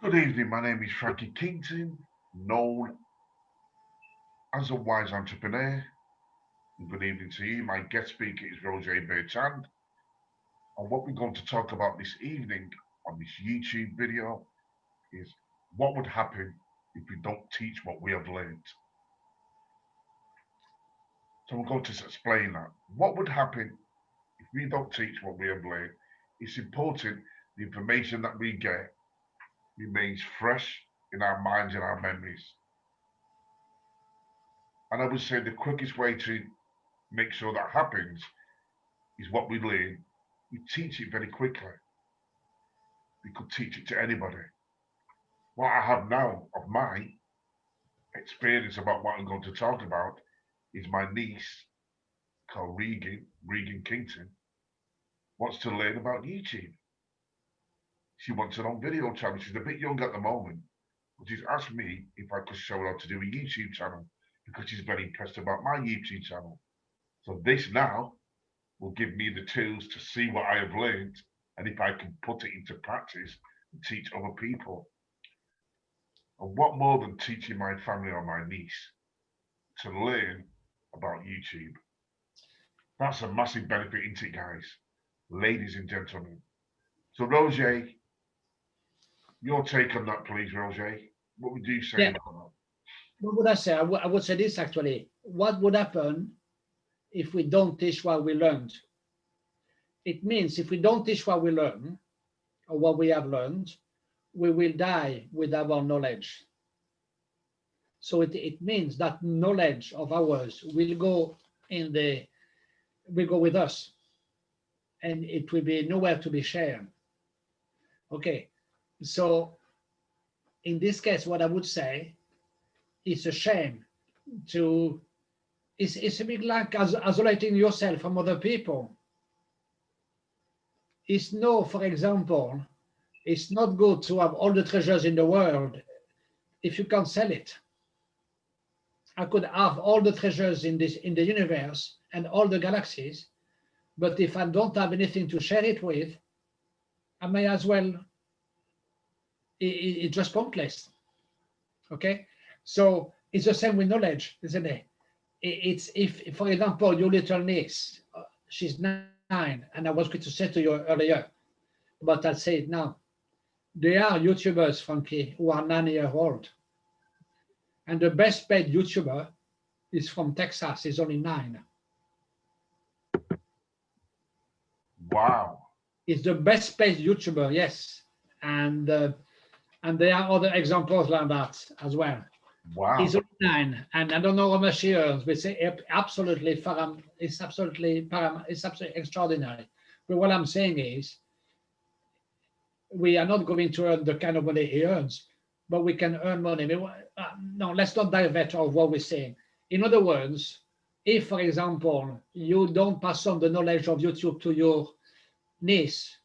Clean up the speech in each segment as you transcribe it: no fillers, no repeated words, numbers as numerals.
Good evening, my name is Frankie Kington, known as a wise entrepreneur. Good evening to you. My guest speaker is Roger Bertrand. And what we're going to talk about this evening on this YouTube video is what would happen if we don't teach what we have learned. So we're going to explain that. What would happen if we don't teach what we have learned? It's important the information that we get remains fresh in our minds and our memories. And I would say the quickest way to make sure that happens is what we learn. We teach it very quickly. We could teach it to anybody. What I have now of my experience about what I'm going to talk about is my niece called Regan Kington, wants to learn about YouTube. She wants her own video channel. She's a bit young at the moment, but she's asked me if I could show her how to do a YouTube channel because she's very impressed about my YouTube channel. So this now will give me the tools to see what I have learned and if I can put it into practice and teach other people. And what more than teaching my family or my niece to learn about YouTube? That's a massive benefit, isn't it, guys? Ladies and gentlemen. So, Roger, your take on that, please, Roger. What would you say Yeah, about that? what would I say? I would say this actually. What would happen if we don't teach what we learned? It means if we don't teach what we learn or what we have learned, we will die with our knowledge. So it means that knowledge of ours will go with us, and it will be nowhere to be shared. Okay, so in this case, what I would say, it's a shame to it's a bit like isolating yourself from other people. It's no, for example, it's not good to have all the treasures in the world if you can't sell it. I could have all the treasures in the universe and all the galaxies, but if I don't have anything to share it with, I may as well. It's just pointless. Okay, so it's the same with knowledge, isn't it? It's if, for example, your little niece, she's 9, and I was going to say to you earlier, but I'll say it now. There are YouTubers, Frankie, who are 9 years old, and the best paid YouTuber is from Texas. He's only 9. Wow. He's the best paid YouTuber, yes, and there are other examples like that as well. He's Wow. only 9, and I don't know how much he earns, but it's absolutely extraordinary. But what I'm saying is, we are not going to earn the kind of money he earns, but we can earn money. No, let's not divert of what we're saying. In other words, if, for example, you don't pass on the knowledge of YouTube to your niece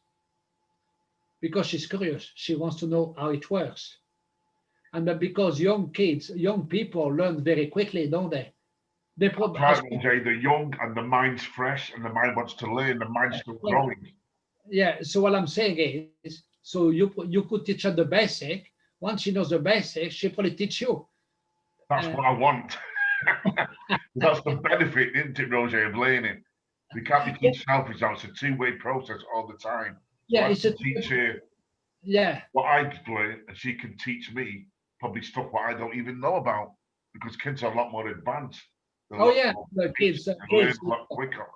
because she's curious, she wants to know how it works. And but because young people learn very quickly, don't they? They probably Right, Roger, they're young and the mind's fresh and the mind wants to learn, the mind's still growing. yeah. So what I'm saying is, so you could teach her the basic. Once she knows the basic, she'll probably teach you. That's what I want. That's the benefit, isn't it, Roger, of learning? We can't be too selfish now. It's a two-way process all the time. So Yeah, I it's a can teach her yeah. what I've learned, and she can teach me probably stuff what I don't even know about because kids are a lot more advanced. They're a Oh lot yeah, more the kids, they learn a lot quicker.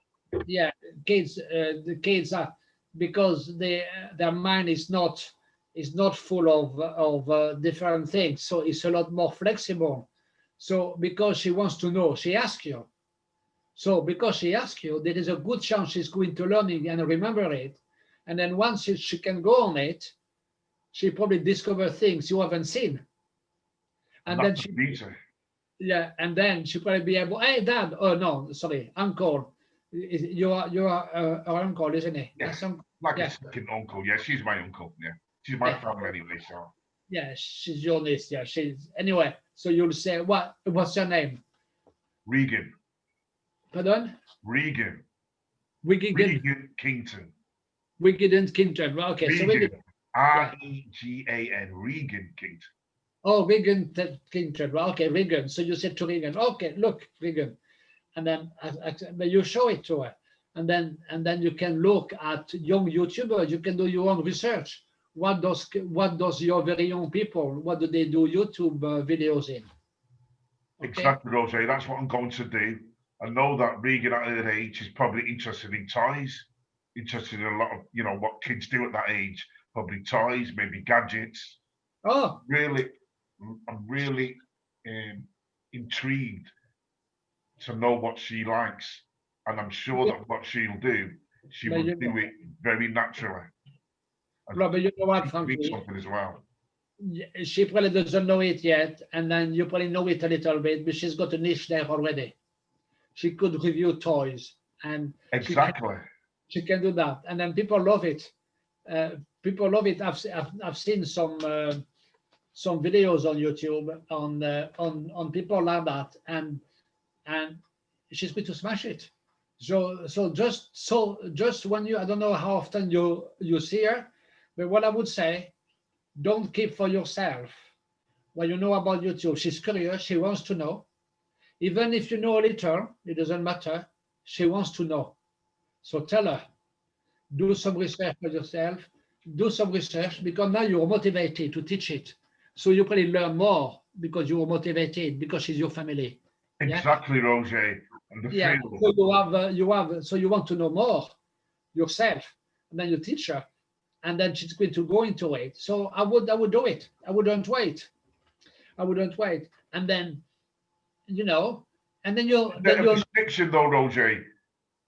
yeah, the kids are because their mind is not full of different things, so it's a lot more flexible. So because she wants to know, she asks you. So because she asks you, there is a good chance she's going to learn it and remember it. And then once she can go on it, she probably discover things you haven't seen. And And then that's the she, beauty. yeah, and then she probably be able, hey, dad, oh no, sorry, uncle. You are our uncle, isn't it? Yeah, That's uncle. like a Yeah, second uncle. Yeah, she's my uncle. Yeah, she's my yeah, family anyway. So yeah. She's your niece. Yeah, she's anyway. So you'll say, what's your name? Regan, Pardon? Regan, Wigigan, Regan Kington, Wigigan Kington. Well, okay, so Regan. Regan, Regan Kington. Oh, Regan Kington. Well, okay, Regan. So you said to Regan, okay, look, Regan, and then but you show it to her, and then you can look at young YouTubers. You can do your own research. What does your very young people? What do they do YouTube videos in? Okay. Exactly, Roger. That's what I'm going to do. I know that Regan at her age is probably interested in toys, interested in a lot of what kids do at that age. Probably toys, maybe gadgets. Oh, I'm really intrigued to know what she likes, and I'm sure that what she'll do, she will do it very naturally. But you know what, Frankie? Something as well. She probably doesn't know it yet, and then you probably know it a little bit, but she's got a niche there already. She could review toys, and exactly she can do that, and then people love it. People love it. I've seen some videos on YouTube on people like that, and she's going to smash it. So just when I don't know how often you see her, but what I would say, don't keep for yourself what you know about YouTube. She's curious. She wants to know. Even if you know a little, it doesn't matter. She wants to know. So tell her, do some research for yourself. Do some research, because now you're motivated to teach it. So you probably learn more because you were motivated, because she's your family. Exactly, yeah? Roger. Yeah. So you want to know more yourself, and then you teach her, and then she's going to go into it. So I would do it. I wouldn't wait. And then, and then you'll. Restriction though, Roger.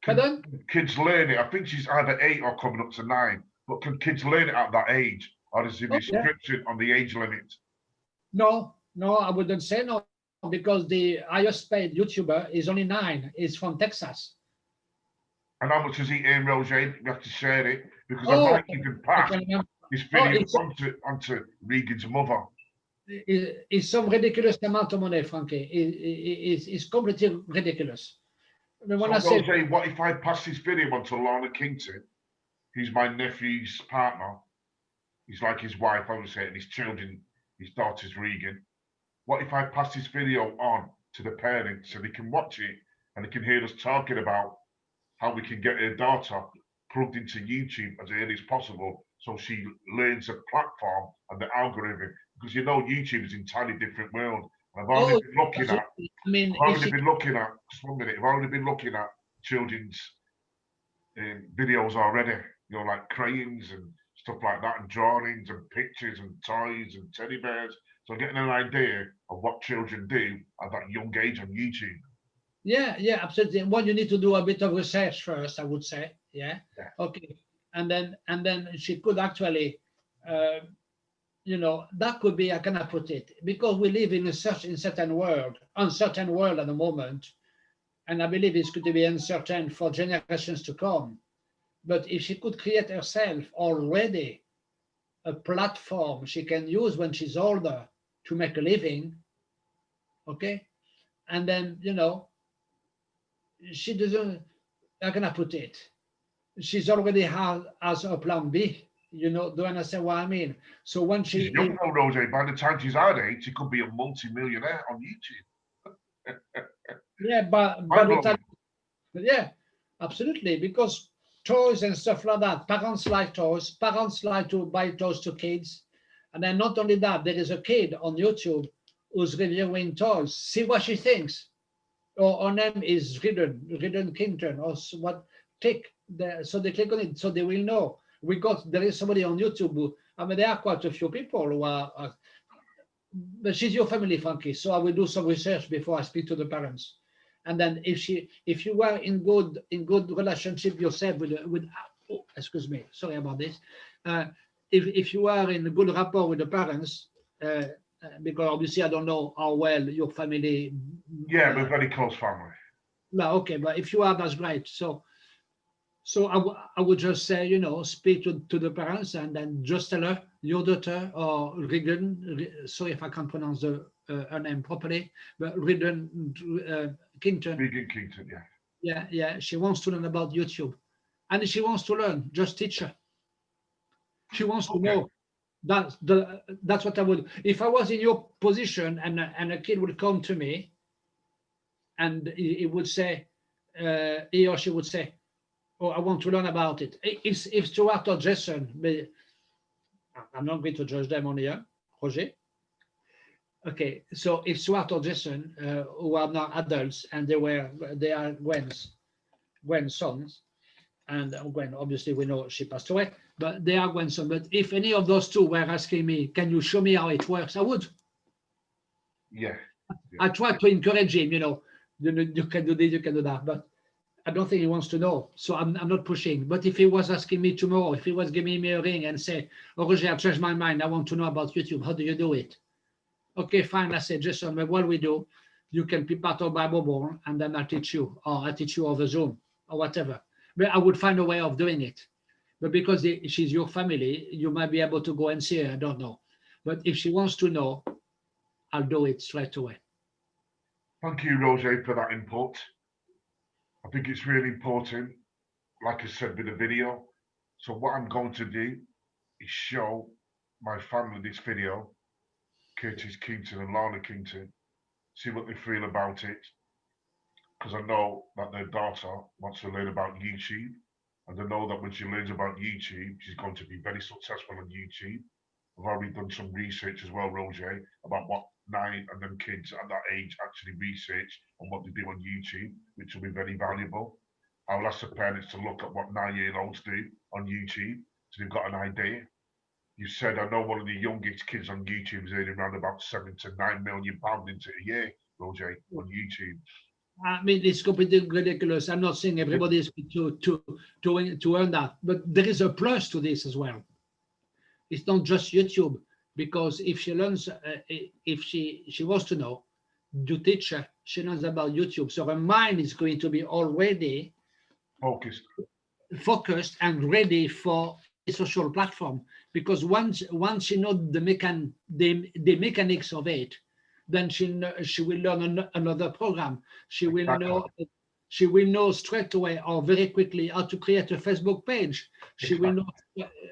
Pardon? Kids learn it. I think she's either 8 or coming up to 9. But can kids learn it at that age, or is there a restriction on the age limit? No, I wouldn't say no, because the highest paid YouTuber is only 9. He's from Texas. And how much does he earn, Roger? We have to share it, because I might even pass this video onto Regan's mother. It's some ridiculous amount of money, Frankie. It's completely ridiculous. I mean, Roger, what if I pass this video on to Lorna Kington, who's my nephew's partner? He's like his wife, obviously, and his children, his daughter's Regan. What if I pass this video on to the parents so they can watch it and they can hear us talking about how we can get her daughter plugged into YouTube as early as possible, so she learns the platform and the algorithm? Because YouTube is an entirely different world. I've only been looking at. Just 1 minute. I've only been looking at children's videos already. Like crayons and stuff like that, and drawings and pictures and toys and teddy bears. So I'm getting an idea of what children do at that young age on YouTube. Yeah, absolutely. Well, you need to do a bit of research first, I would say. Yeah. Okay. And then she could actually, that could be, how can I put it? Because we live in uncertain world at the moment, and I believe it's going to be uncertain for generations to come. But if she could create herself already a platform she can use when she's older to make a living, okay? And then, she doesn't, how can I put it? She's already has a plan B. Do you understand what I mean? So when she's young though, Roger, by the time she's our age, she could be a multi-millionaire on YouTube. Yeah, but by the time, yeah, absolutely, because toys and stuff like that, parents like toys, parents like to buy toys to kids. And then not only that, there is a kid on YouTube who's reviewing toys. See what she thinks. Her name is Regan Kington, or what? So they click on it, so they will know. There is somebody on YouTube there are quite a few people who are, but she's your family, Frankie. So I will do some research before I speak to the parents. And then if you were in good relationship yourself with excuse me, sorry about this. If you are in a good rapport with the parents, because obviously I don't know how well your family. Yeah, we're very close family. No, okay, but if you are, that's great. So I would just say, speak to the parents, and then just tell her, your daughter, or Regan, sorry if I can't pronounce her name properly, but Regan Kington. Regan Kington, yeah. Yeah, she wants to learn about YouTube. And if she wants to learn, just teach her. She wants to know. That's what I would. If I was in your position and a kid would come to me and he would say, he or she would say, "Oh, I want to learn about it." If Stuart or Jason, but I'm not going to judge them on here, Roger. Okay, so if Stuart or Jason, who are now adults and they are Gwen's sons, and Gwen, obviously we know she passed away, but they are Gwen's son. But if any of those two were asking me, "Can you show me how it works?" I would. Yeah. I try to encourage him, you can do this, you can do that, but I don't think he wants to know. So I'm not pushing. But if he was asking me tomorrow, if he was giving me a ring and say, "Oh, Roger, I changed my mind. I want to know about YouTube. How do you do it?" Okay, fine. I said, "Jason, what we do, you can be part of my bubble and then I'll teach you, or I'll teach you over Zoom or whatever." But I would find a way of doing it. But because she's your family, you might be able to go and see her. I don't know. But if she wants to know, I'll do it straight away. Thank you, Roger, for that input. I think it's really important, like I said with the video. So what I'm going to do is show my family this video, Curtis Kington and Lana Kington, see what they feel about it. Because I know that their daughter wants to learn about YouTube. And I know that when she learns about YouTube, she's going to be very successful on YouTube. I've already done some research as well, Roger, about what 9 and them kids at that age actually research on what they do on YouTube, which will be very valuable. I'll ask the parents to look at what 9-year-olds do on YouTube, so they've got an idea. You said, I know one of the youngest kids on YouTube is earning around about £7 to £9 million into a year, Roger, on YouTube. I mean, it's completely ridiculous. I'm not saying everybody is to earn that, but there is a plus to this as well. It's not just YouTube, because if she learns, if she wants to know, you teach her, she learns about YouTube. So her mind is going to be already focused and ready for a social platform. Because once she knows the mechanics of it, then she will learn another program. She will know straight away or very quickly how to create a Facebook page. She will know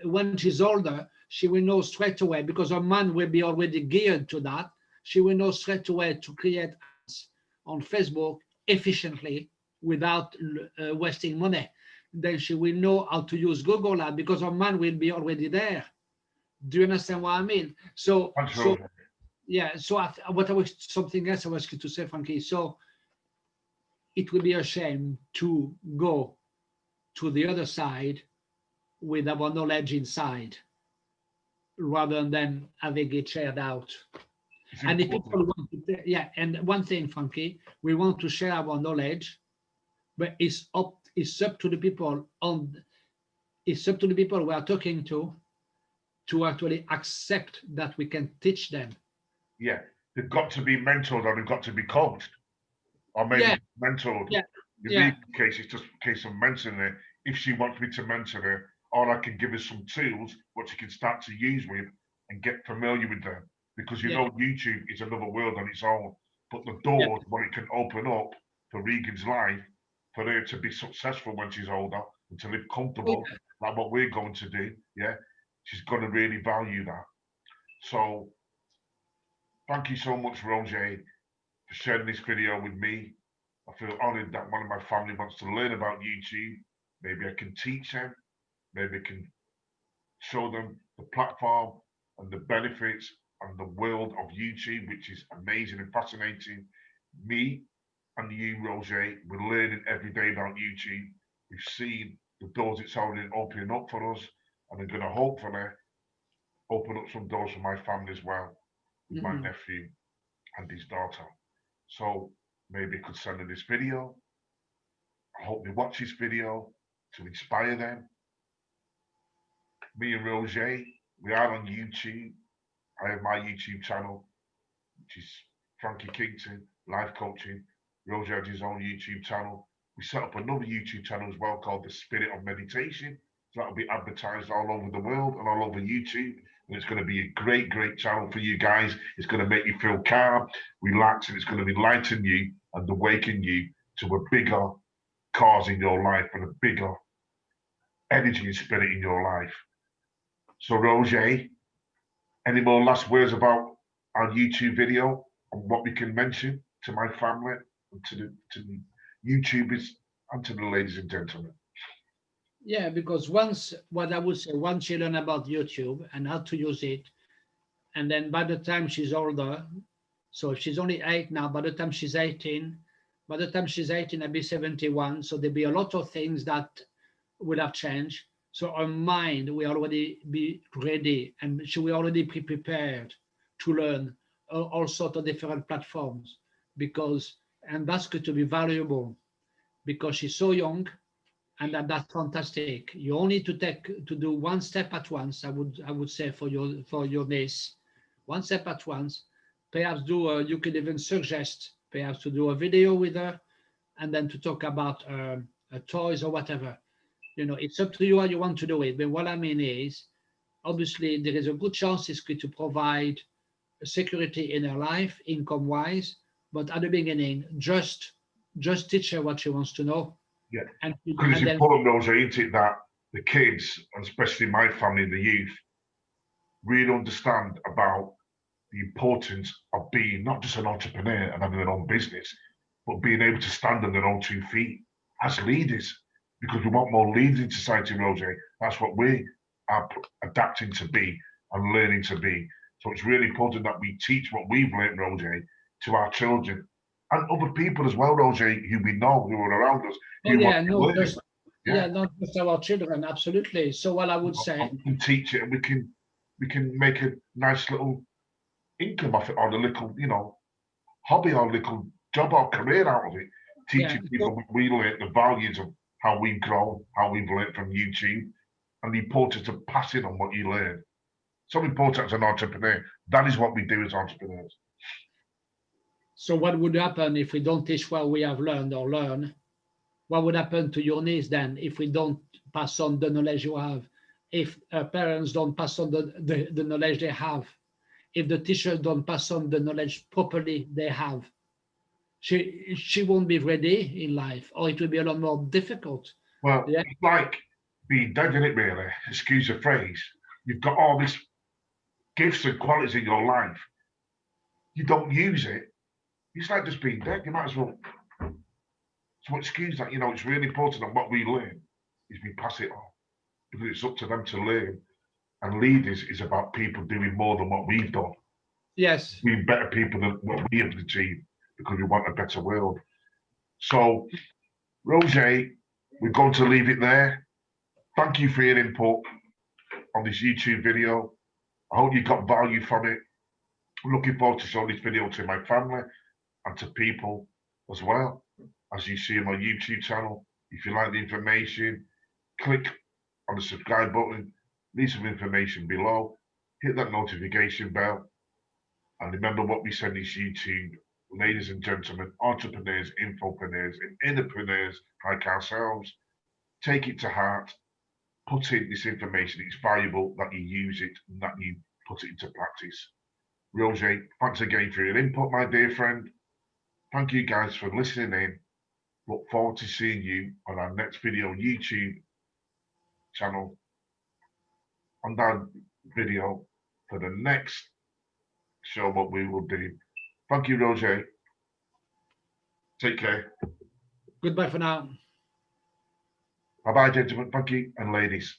when she's older. She will know straight away, because her mind will be already geared to that. She will know straight away to create ads on Facebook efficiently without wasting money. Then she will know how to use Google Ads, because her mind will be already there. Do you understand what I mean? Yeah. So something else I was going to say, Frankie. So it would be a shame to go to the other side with our knowledge inside, rather than having it shared out. And if people want to, and one thing, Frankie, we want to share our knowledge, but it's up to the people we are talking to actually accept that we can teach them. Yeah, they've got to be mentored, or they've got to be coached, or maybe mentored. Yeah. In my case, it's just a case of mentoring her. If she wants me to mentor her, all I can give her some tools what she can start to use with and get familiar with them. Because you know, YouTube is another world on its own. But the doors, what it can open up for Regan's life, for her to be successful when she's older and to live comfortable, like what we're going to do, she's going to really value that. So thank you so much, Roger, for sharing this video with me. I feel honored that one of my family wants to learn about YouTube. Maybe I can teach them. Maybe I can show them the platform and the benefits and the world of YouTube, which is amazing and fascinating. Me and you, Roger, we're learning every day about YouTube. We've seen the doors it's already opening up for us, and I'm going to hopefully open up some doors for my family as well, with my nephew and his daughter. So maybe I could send them this video. I hope they watch this video to inspire them. Me and Roger, we are on YouTube. I have my YouTube channel, which is Frankie Kington, Life Coaching. Roger has his own YouTube channel. We set up another YouTube channel as well called The Spirit of Meditation. So that'll be advertised all over the world and all over YouTube. And it's going to be a great, great channel for you guys. It's going to make you feel calm, relax, and it's going to enlighten you and awaken you to a bigger cause in your life and a bigger energy and spirit in your life. So, Roger, Any more last words about our YouTube video and what we can mention to my family and to the YouTubers and to the ladies and gentlemen? Yeah, because once, what I would say, once she learn about YouTube and how to use it, and then by the time she's older, so if she's only 8 now, by the time she's 18, I'll be 71. So there'll be a lot of things that will have changed. So her mind will already be ready, and she will already be prepared to learn all sorts of different platforms, because, and that's going to be valuable because she's so young, and that's fantastic. You only to do one step at once. I would say for your niece, one step at once. Perhaps you could even suggest perhaps to do a video with her, and then to talk about toys or whatever. It's up to you how you want to do it. But what I mean is, obviously, there is a good chance it's going to provide security in her life, income-wise. But at the beginning, just teach her what she wants to know. Yeah, And because it's then, important, Roger, isn't it, that the kids, and especially my family, the youth, really understand about the importance of being not just an entrepreneur and having their own business, but being able to stand on their own 2 feet as leaders, because we want more leaders in society, Roger. That's what we are adapting to be and learning to be. So it's really important that we teach what we've learned, Roger, to our children and other people as well, Roger, who we know, who are around us, who want to learn. not just our children, absolutely. So what I would say, we can teach it, and we can make a nice little income off it, or a little, hobby, or a little job or career out of it, teaching people what we learn, the values of how we've grown, how we've learned from YouTube, and the importance of passing on what you learn. So important as an entrepreneur. That is what we do as entrepreneurs. so what would happen if we don't teach what we have learned or learn? What would happen to your niece then if we don't pass on the knowledge you have? If her parents don't pass on the knowledge they have? If the teachers don't pass on the knowledge properly they have? She won't be ready in life, or it will be a lot more difficult. Well, it's like being dead in it, really. Excuse the phrase. You've got all these gifts and qualities in your life. You don't use it. It's like just being dead. You might as well. So excuse that. It's really important that what we learn is we pass it on, because it's up to them to learn. And leaders is about people doing more than what we've done. Yes. Being better people than what we have achieved, because we want a better world. So, Roger, we're going to leave it there. Thank you for your input on this YouTube video. I hope you got value from it. I'm looking forward to showing this video to my family and to people as well, as you see on my YouTube channel. If you like the information, click on the subscribe button, leave some information below, hit that notification bell, and remember what we send this YouTube, ladies and gentlemen, entrepreneurs, infopreneurs, and entrepreneurs like ourselves. Take it to heart, put in this information. It's valuable that you use it and that you put it into practice. Roger, thanks again for your input, my dear friend. Thank you guys for listening in. Look forward to seeing you on our next video YouTube channel, on that video for the next show what we will do. Thank you, Roger. Take care. Goodbye for now. Bye-bye, gentlemen. Thank you, and ladies.